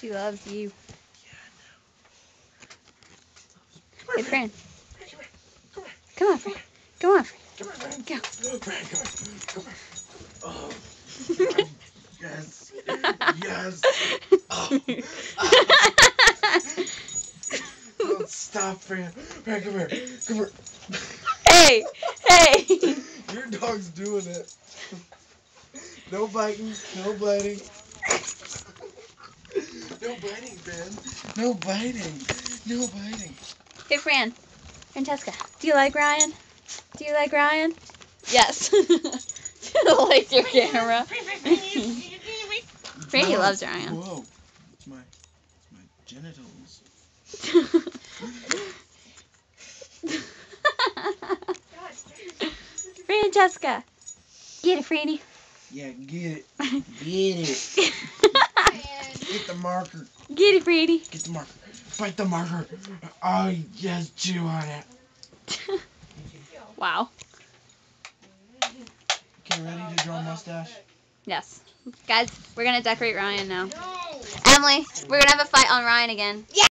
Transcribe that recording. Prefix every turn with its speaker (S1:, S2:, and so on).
S1: She loves you. Hey, Fran. Come on, Fran. Come on, Fran.
S2: Come on, Fran.
S1: Go.
S2: Fran, come on. Oh. Yes. Yes. Oh. Don't stop, Fran. Fran, come here. Come here.
S1: Hey! Hey!
S2: Your dog's doing it. No biting. No biting. No biting, Fran. No biting. No biting.
S1: Hey, Fran. Francesca, do you like Ryan? Do you like Ryan? Yes. She likes your camera. Franny loves Ryan.
S2: Whoa. It's my genitals.
S1: Francesca. Get it, Franny.
S2: Yeah, get it. Get it. Get the marker.
S1: Get it, Franny.
S2: Get the marker. Bite the marker. Oh, yes, chew on it.
S1: Wow.
S2: Okay, ready to draw a mustache?
S1: Yes. Guys, we're going to decorate Ryan now. Emily, we're going to have a fight on Ryan again.